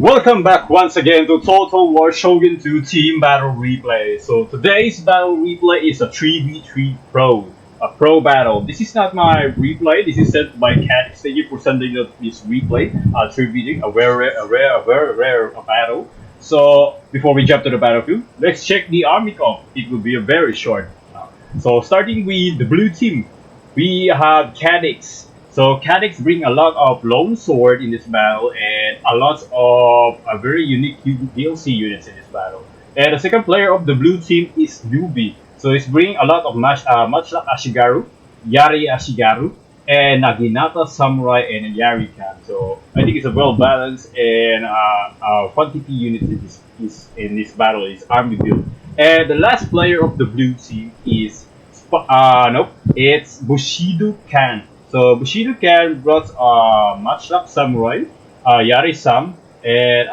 Welcome back once again to Total War Shogun 2 Team Battle Replay. So today's battle replay is a 3v3 pro, a pro battle. This is not my replay, this is sent by Cat. Thank you for sending us this replay, 3v3, a very rare battle. So before we jump to the battlefield, let's check the army comp. It will be a very short. So starting with the blue team, we have Cadix. So Cadix bring a lot of lone sword in this battle and a lot of very unique DLC units in this battle. And the second player of the blue team is Yubi. So he's bringing a lot of much like Ashigaru, Yari Ashigaru, and Naginata Samurai and Yarikan. So I think it's a well balanced and quantity unit in this battle is army build. And the last player of the blue team is it's Bushido Kan. So Bushido Kan brought Matchlap Samurai, Yari-Sam, and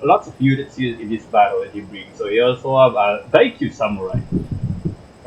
lots of units in this battle that he brings. So he also have Daikyu Samurai.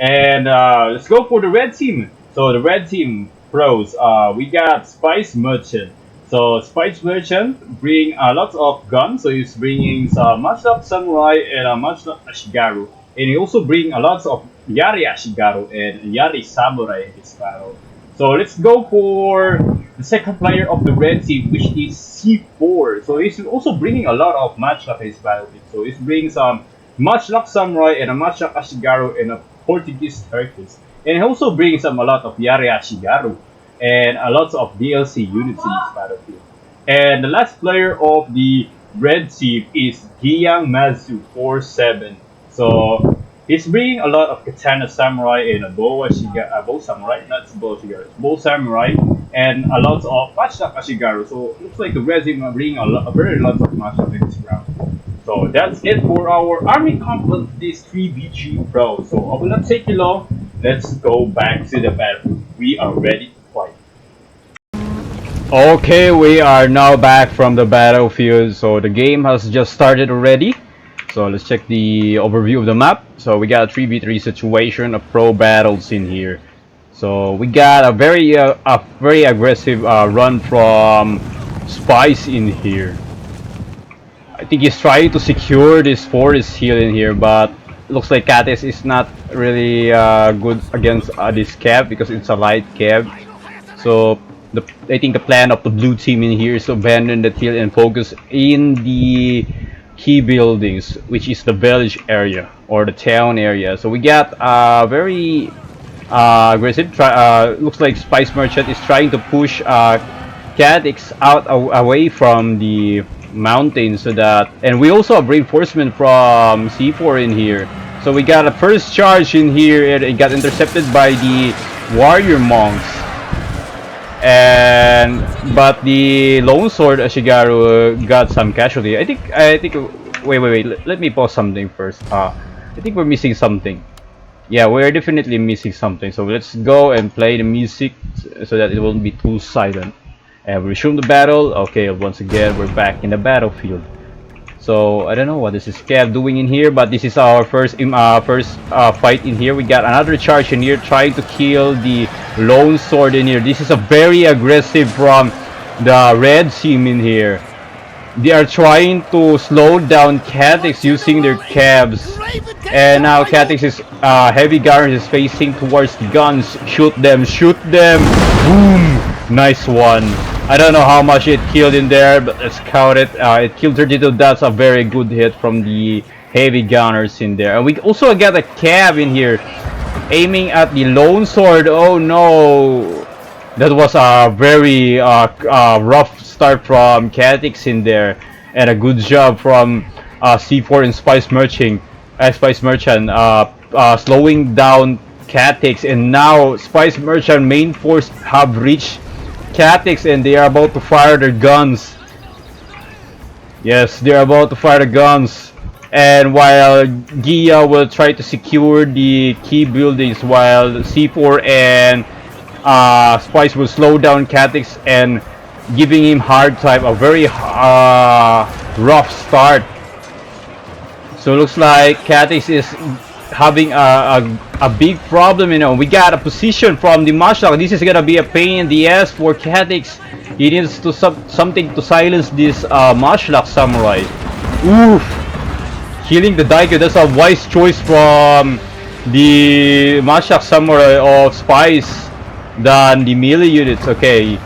And let's go for the red team. So the red team pros, we got Spice Merchant. So Spice Merchant bring lots of guns. So he's bringing some Matchlap Samurai and Matchlap Ashigaru. And he also bring a lot of Yari Ashigaru and Yari Samurai in this battle. So let's go for the second player of the red team, which is C4. So he's also bringing a lot of matchup in his battlefield. So he's bringing some Matchlap Samurai and a Matchlap Ashigaru and a Portuguese Turkish. And he also brings a lot of Yari Ashigaru and a lot of DLC units in this battlefield. And the last player of the red team is Giyang Mazu 47. So he's bringing a lot of Katana Samurai and a Bow Samurai, not Bow Ashigaru, Bow Samurai, and a lot of Matchlap Ashigaru. So it looks like the red team are bringing a very lot of matchup in this round. So that's it for our army comp of this 3v3 pro. So I will not take you long. Let's go back to the battle. We are ready to fight. Okay, we are now back from the battlefield. So the game has just started already. So let's check the overview of the map. So we got a 3v3 situation of pro battles in here. So we got a very aggressive run from Spice in here. I think he's trying to secure this forest hill in here, but looks like Cadix is not really good against this cab because it's a light cab. So I think the plan of the blue team in here is to abandon the hill and focus in the key buildings, which is the village area or the town area. So we got very aggressive. Looks like Spice Merchant is trying to push Cadix out away from the mountain, so that, and we also have reinforcement from C4 in here. So we got a first charge in here, and it got intercepted by the warrior monks. But the lone sword Ashigaru got some casualty. I think wait, let me pause something first. I think we're missing something. Yeah, we're definitely missing something. So let's go and play the music so that it won't be too silent. And we resume the battle. Okay, once again we're back in the battlefield. So I don't know what this is Cav doing in here, but this is our first fight in here. We got another charge in here trying to kill the lone sword in here. This is a very aggressive from the red team in here. They are trying to slow down Cadix using their cabs, and now Cadix is heavy gunner is facing towards the guns. Shoot them, boom, nice one. I don't know how much it killed in there, but let's count it. It killed 32. That's a very good hit from the heavy gunners in there. And we also got a cab in here aiming at the lone sword. Oh no, that was a very rough start from Cadix in there, and a good job from C4 and Spice Merchant slowing down Cadix. And now Spice Merchant main force have reached Cadix, and they are about to fire their guns. Yes, they are about to fire the guns. And while Gia will try to secure the key buildings, while C4 and Spice will slow down Cadix and giving him hard time, a very rough start. So looks like Cadix is having a big problem. You know, we got a position from the marshal. This is gonna be a pain in the ass for Katix. He needs to something to silence this marshal samurai. Oof! Killing the Daiko. That's a wise choice from the marshal samurai of Spice than the melee units. Okay,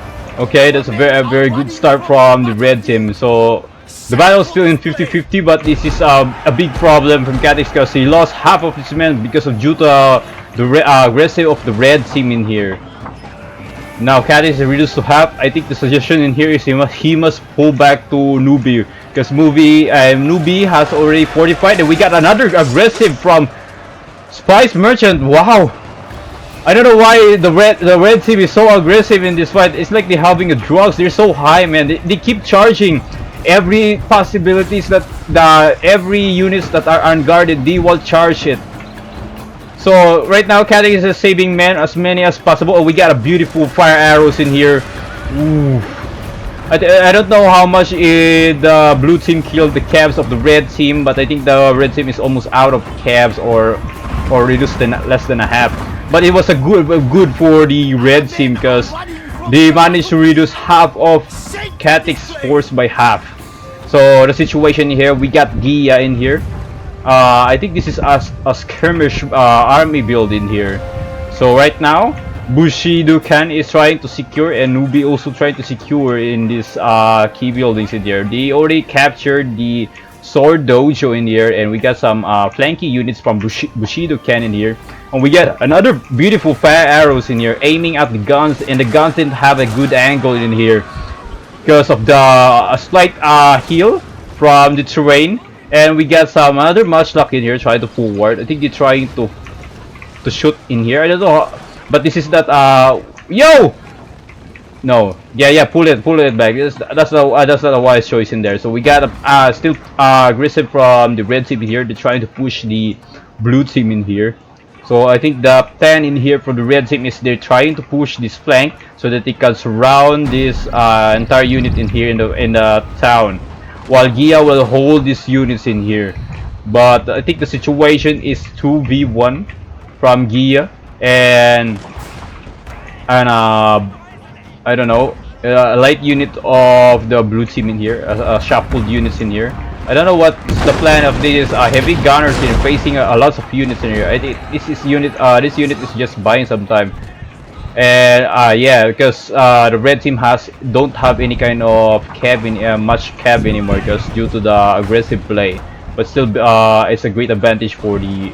that's a very good start from the red team. So the battle is still in 50-50, but this is a big problem from Katix because he lost half of his men because of due to the aggressive of the red team in here. Now Katix is reduced to half. I think the suggestion in here is he must pull back to Nubi because Nubi has already fortified, and we got another aggressive from Spice Merchant. Wow! I don't know why the red team is so aggressive in this fight. It's like they're having a drugs. They're so high, man. They keep charging every possibilities that every units that are unguarded, they will charge it. So right now Katix is saving men as many as possible. Oh, we got a beautiful fire arrows in here. Ooh. I don't know how much the blue team killed the cabs of the red team, but I think the red team is almost out of cabs or reduced to less than a half. But it was a good for the red team because they managed to reduce half of Katix's force by half. So the situation here, we got Gia in here. I think this is a skirmish army build in here. So right now, Bushido-kan is trying to secure, and Nubi also trying to secure in these key buildings in here. They already captured the sword dojo in here, and we got some flanking units from Bushido-kan in here. And we get another beautiful fire arrows in here, aiming at the guns, and the guns didn't have a good angle in here because of the slight heal from the terrain. And we got some other Mushlock in here trying to forward. I think they're trying to shoot in here. I don't know, but this is that yo. No, yeah, pull it back. That's not a wise choice in there. So we got still aggressive from the red team here. They're trying to push the blue team in here. So I think the plan in here for the red team is they're trying to push this flank so that they can surround this entire unit in here in the town, while Gia will hold these units in here. But I think the situation is 2v1 from Gia and I don't know, a light unit of the blue team in here, shuffled units in here. I don't know what's the plan of these heavy gunners here facing a lots of units in here. I think this unit is just buying some time. And yeah, because the red team don't have any kind of much cab anymore because due to the aggressive play. But still, it's a great advantage for the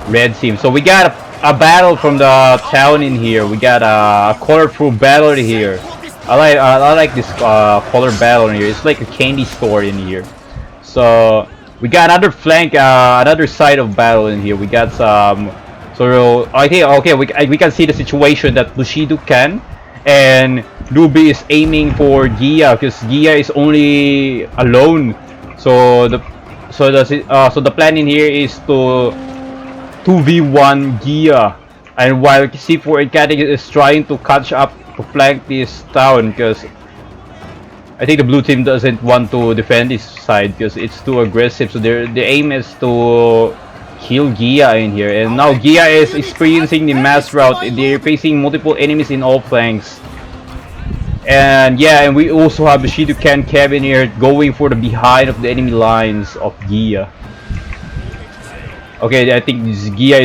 red team. So we got a battle from the town in here. We got a colorful battle here. I like this color battle in here. It's like a candy store in here. So we got another flank, another side of battle in here. We got some. So I think okay, we can see the situation that Bushido-kan and Ruby is aiming for Gia because Gia is only alone. So the plan in here is to 2v1 Gia, and while C4 and Katix is trying to catch up to flank this town because I think the blue team doesn't want to defend this side because it's too aggressive. So the aim is to kill Gia in here, and now Gia is experiencing the mass rout. They're facing multiple enemies in all flanks, and yeah, and we also have Bushido-kan cabin here going for the behind of the enemy lines of Gia. Okay, I think this Gia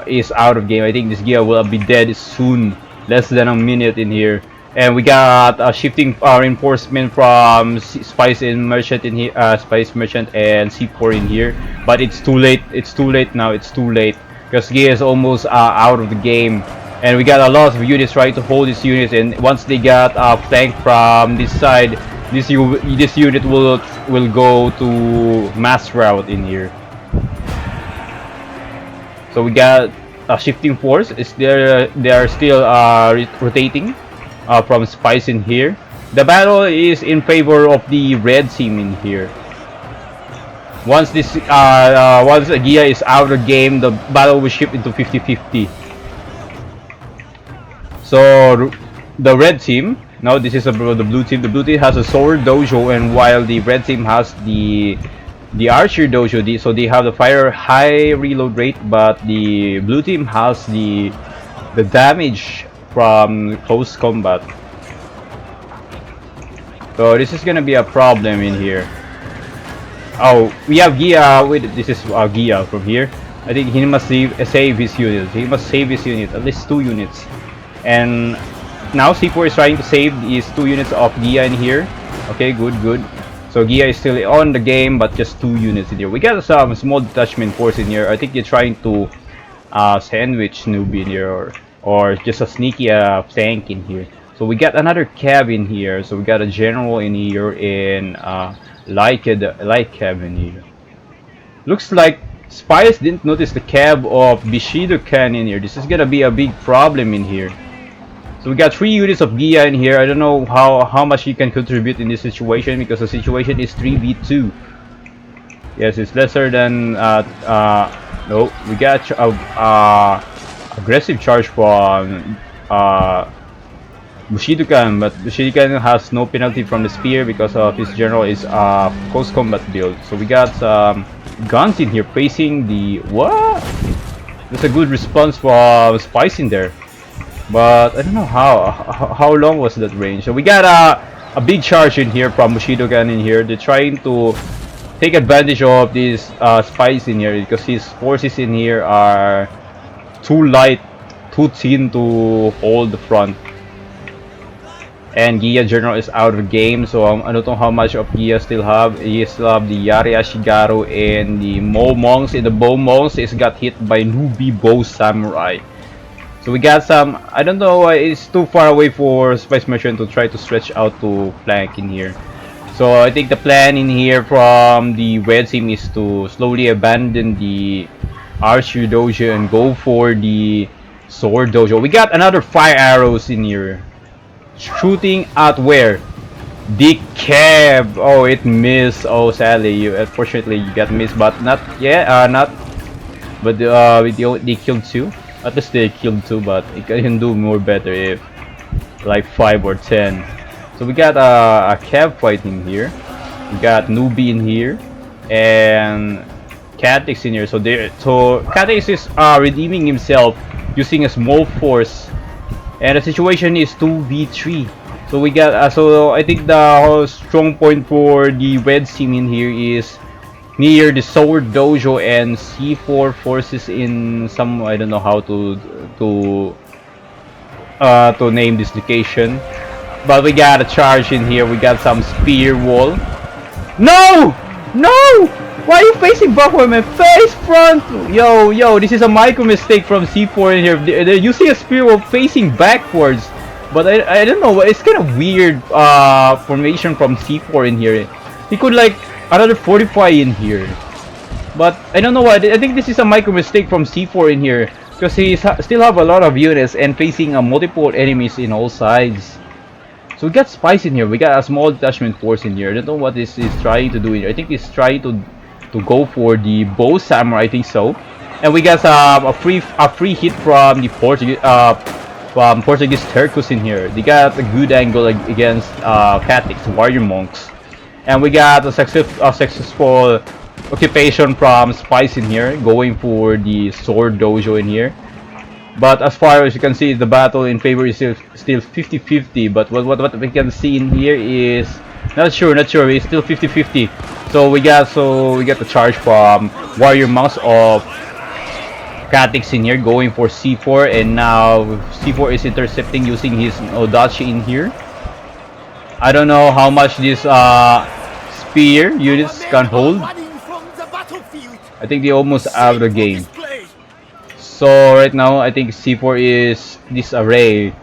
is out of game. I think this Gia will be dead soon, less than a minute in here. And we got a shifting reinforcement from Spice Merchant in here, Spice Merchant and C4 in here. But it's too late. It's too late now. It's too late because Gia is almost out of the game. And we got a lot of units trying to hold these units. And once they got flanked from this side, this unit will go to mass rout in here. So we got a shifting force. They are still rotating from Spice in here. The battle is in favor of the red team in here. Once Gia is out of the game, the battle will shift into 50-50. So the red team, now this is the blue team. The blue team has a sword dojo, and while the red team has the the Archer Dojo. So they have the fire high reload rate, but the blue team has the damage from close combat. So this is gonna be a problem in here. Oh, we have Gia. Wait, this is Gia from here. I think he must save his units. He must save his unit, at least 2 units. And now C4 is trying to save his 2 units of Gia in here. Okay, good, good. So Gia is still on the game, but just 2 units in here. We got some small detachment force in here. I think they're trying to sandwich newbie in here, or just a sneaky tank in here. So we got another cab in here. So we got a general in here in light cab in here. Looks like Spies didn't notice the cab of Bishido-kan in here. This is gonna be a big problem in here. So we got 3 units of Gia in here. I don't know how much he can contribute in this situation, because the situation is 3v2. Yes, it's lesser than no. We got aggressive charge from Bushido-kan, but Bushido-kan has no penalty from the spear because of his general is close combat build. So we got guns in here facing the what? That's a good response from Spice in there, but I don't know how long was that range. So we got a big charge in here from Bushido-kan in here. They're trying to take advantage of this Spice in here because his forces in here are too light, too thin to hold the front. And Gia General is out of the game, so I don't know how much of Gia still have. He still have the Yari Ashigaru and the Mo Monks. And the Bo Monks is got hit by Newbie Bow Samurai. So we got some, I don't know, it's too far away for Spice Merchant to try to stretch out to flank in here. So I think the plan in here from the red team is to slowly abandon the Archer Dojo and go for the Sword Dojo. We got another fire arrows in here. Shooting at where? The cab. Oh, it missed. Oh, sadly, unfortunately you got missed, but not. Yeah, not. But they killed 2. At least they killed 2, but it can do more better if like 5 or 10. So we got a cab fight in here. We got Newbie in here and Catix in here. So Catix is redeeming himself using a small force. And the situation is 2v3. So we got so I think the whole strong point for the red team in here is near the Sword Dojo and C4 forces in some, I don't know how to name this location. But we got a charge in here. We got some spear wall. No! No! Why are you facing backward, man? Face front! Yo, this is a micro mistake from C4 in here. They're using a spear while facing backwards. But I don't know, it's kind of weird formation from C4 in here. He could like another fortify in here. But I don't know why. I think this is a micro mistake from C4 in here. Because he still have a lot of units and facing multiple enemies in all sides. So we got Spice in here. We got a small detachment force in here. I don't know what this is trying to do in here. I think he's trying to go for the Bow Samurai, I think so. And we got a free hit from the Portuguese Turcos in here. They got a good angle against Catix, Warrior Monks. And we got a successful occupation from Spice in here, going for the Sword Dojo in here. But as far as you can see, the battle in favor is still 50-50. But what we can see in here is not sure. It's still 50-50. So we got the charge from Warrior Monks of Catix in here, going for C4, and now C4 is intercepting using his Odachi in here. I don't know how much this spear units can hold. I think they almost out of the game. So right now I think C4 is disarray.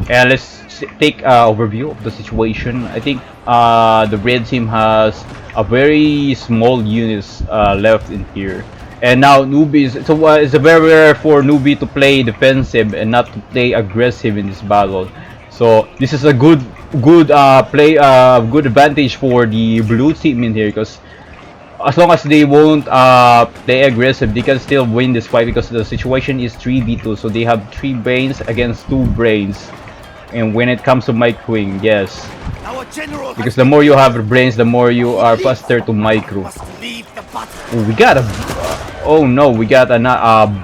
And let's take an overview of the situation. I think the red team has a very small units left in here. And now newbies, so it's very rare for newbie to play defensive and not to play aggressive in this battle. So this is a good advantage for the blue team in here, because as long as they won't play aggressive, they can still win this fight, because the situation is 3v2. So they have 3 brains against 2 brains. And when it comes to microing, yes, Our general Because has the been more you killed. have brains, the more you are Leave. faster to micro. Must leave the battle. Oh, we got a. Oh no, we got a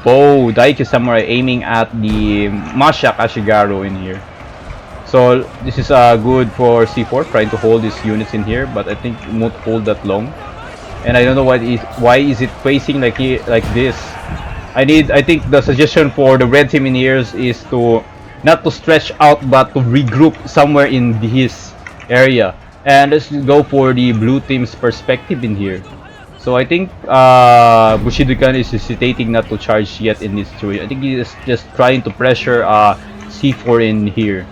bow Daiki Samurai aiming at the Mashak Ashigaru in here. So this is good for C4 trying to hold these units in here, but I think it won't hold that long. And I don't know why is it facing like this. I think the suggestion for the red team in here is to not to stretch out but to regroup somewhere in his area. And let's go for the blue team's perspective in here. So I think Bushido-kan is hesitating not to charge yet in this situation. I think he is just trying to pressure C4 in here.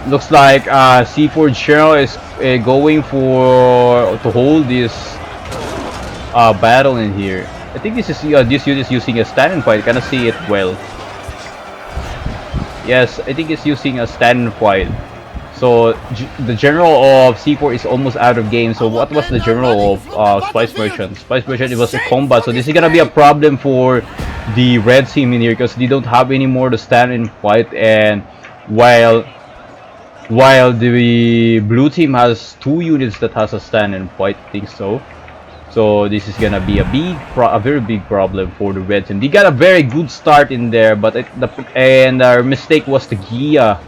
Looks like C4 General is going for to hold this battle in here. I think this unit is using a stand and fight. Cannot see it well. Yes, I think it's using a stand and fight. So the general of C4 is almost out of game. So what was the general of Spice Merchant? Spice Merchant, it was a combat. So this is gonna be a problem for the red team in here because they don't have any more to stand and fight. And while the blue team has 2 units that has a stand and fight, I think so. So this is gonna be a very big problem for the red team. They got a very good start in there, but our mistake was the Gia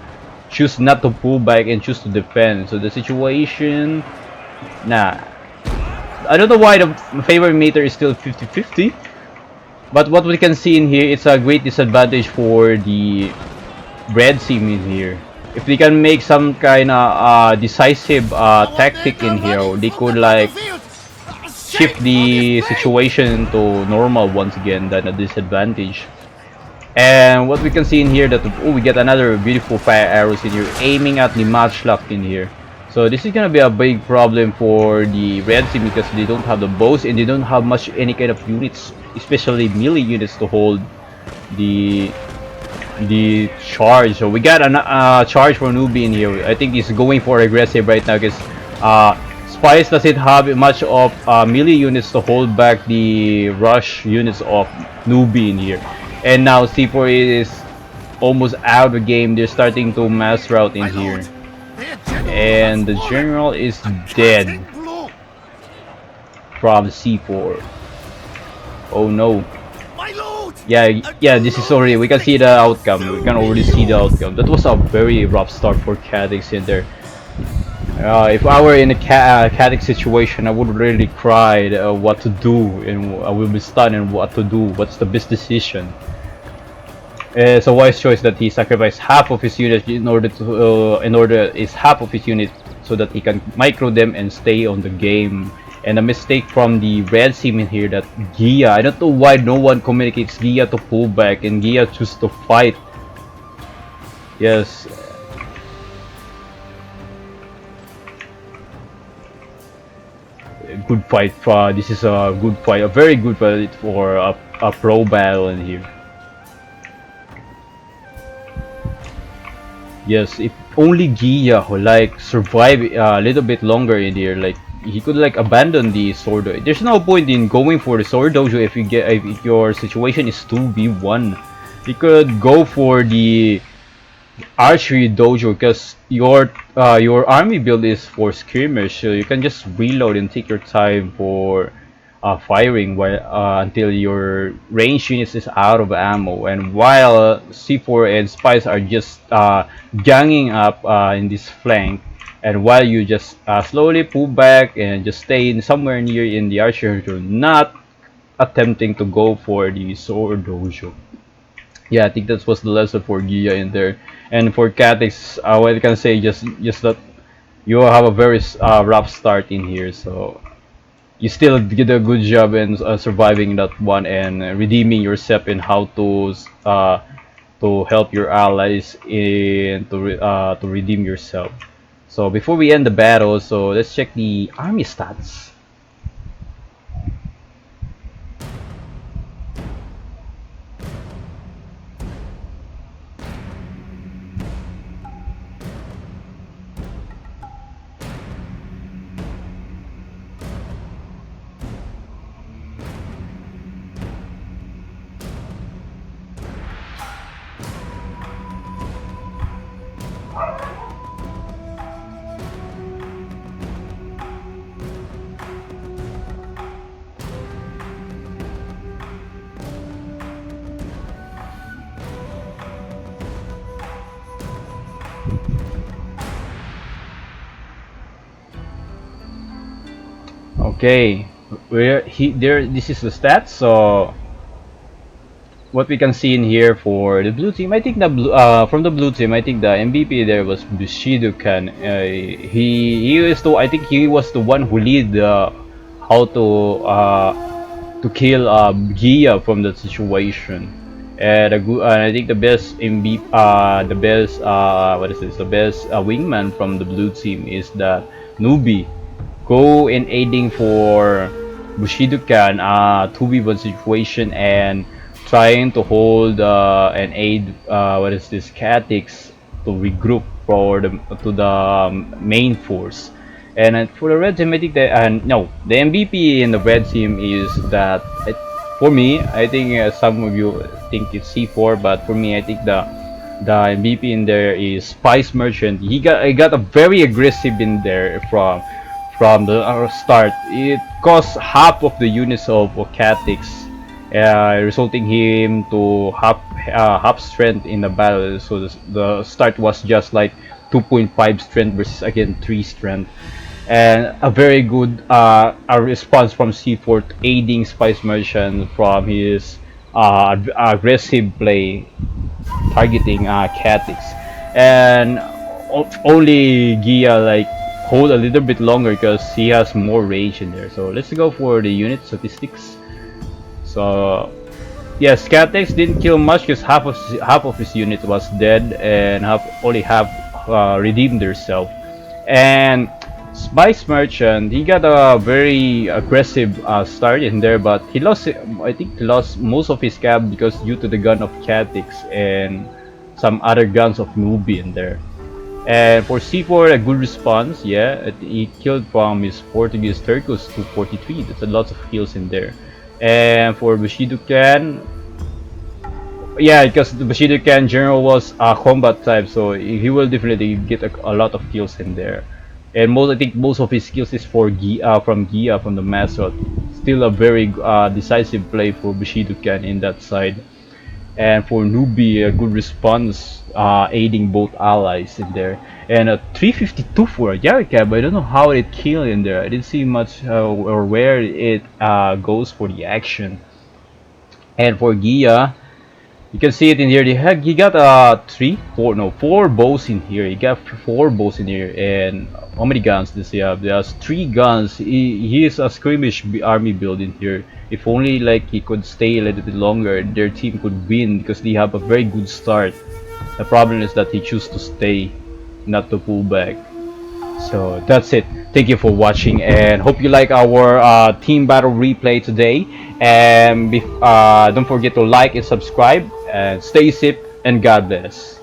choose not to pull back and choose to defend. So the situation, nah, I don't know why the favor meter is still 50-50. But what we can see in here, it's a great disadvantage for the red team in here. If they can make some kind of decisive tactic in here, they could like shift the situation to normal once again than a disadvantage. And what we can see in here that we get another beautiful fire arrows in here aiming at the matchlock in here. So this is gonna be a big problem for the red team because they don't have the bows and they don't have much any kind of units, especially melee units to hold the charge. So we got a charge for newbie in here. I think he's going for aggressive right now because Spice doesn't have much of melee units to hold back the rush units of newbie in here. And now C4 is almost out of the game. They're starting to mass route in here. And the general is dead from C4. Oh no. Yeah, this is already, we can see the outcome. We can already see the outcome. That was a very rough start for Cadix in there. If I were in a Cadix situation, I would really cry what to do, and I will be stunned and what to do. What's the best decision? It's a wise choice that he sacrificed half of his unit in order so that he can micro them and stay on the game. And a mistake from the red team in here that Gia, I don't know why no one communicates Gia to pull back and Gia choose to fight. Yes. Good fight. This is a good fight, a very good fight for a pro battle in here. Yes, if only Gia who like survive a little bit longer in here, like he could like abandon the sword. There's no point in going for the sword dojo if your situation is 2v1. You could go for the archery dojo because your army build is for skirmish, so you can just reload and take your time for firing until your range units is out of ammo. And while C4 and Spice are just ganging up in this flank, and while you just slowly pull back and just stay in somewhere near in the archer dojo, not attempting to go for the sword dojo. Yeah, I think that was the lesson for Gia in there. And for Catix, what I can say just that you have a very rough start in here, so you still did a good job in surviving that one and redeeming yourself in how to help your allies in to redeem yourself. So before we end the battle, so let's check the army stats. Okay, where he there? This is the stats. So what we can see in here for the blue team, I think from the blue team, I think the MVP there was Bushido Kan. He is the I think he was the one who lead how to kill Gia from that situation. And I think the best MVP, the best what is this? The best wingman from the blue team is the newbie. Go in aiding for Bushido-kan, 2v1 situation and trying to hold and aid what is this Catix to regroup for the to the main force. And for the red team, I think that no, the MVP in the red team is that for me, I think some of you think it's C4, but for me, I think the MVP in there is Spice Merchant. He got a very aggressive in there from the start. It cost half of the units of Catix, resulting him to half strength in the battle. So the start was just like 2.5 strength versus again 3 strength, and a very good a response from C4 aiding Spice Merchant from his aggressive play targeting Catix, and only Gia like hold a little bit longer because he has more rage in there. So let's go for the unit statistics. So yes, Catix didn't kill much because half of his unit was dead and only half redeemed themselves. And Spice Merchant, he got a very aggressive start in there, but he lost. I think he lost most of his cap because due to the gun of Catix and some other guns of Nubi in there. And for C4, a good response. Yeah, he killed from his Portuguese Turcos to 43. That's a lot of kills in there. And for Bushido Clan, yeah, because the Bushido Clan general was a combat type, so he will definitely get a lot of kills in there. And I think most of his skills is for from Gia from the Masot. Still a very decisive play for Bushido Clan in that side. And for Nubi, a good response, aiding both allies in there. And a 352 for a Yarikab. I don't know how it killed in there. I didn't see much or where it goes for the action. And for Gia, you can see it in here. He got four bows in here. He got 4 bows in here, and how many guns does he have? There's 3 guns. He is a skirmish army build in here. If only like he could stay a little bit longer, their team could win because they have a very good start. The problem is that he chooses to stay, not to pull back. So that's it. Thank you for watching and hope you like our team battle replay today. And don't forget to like and subscribe and stay safe and God bless.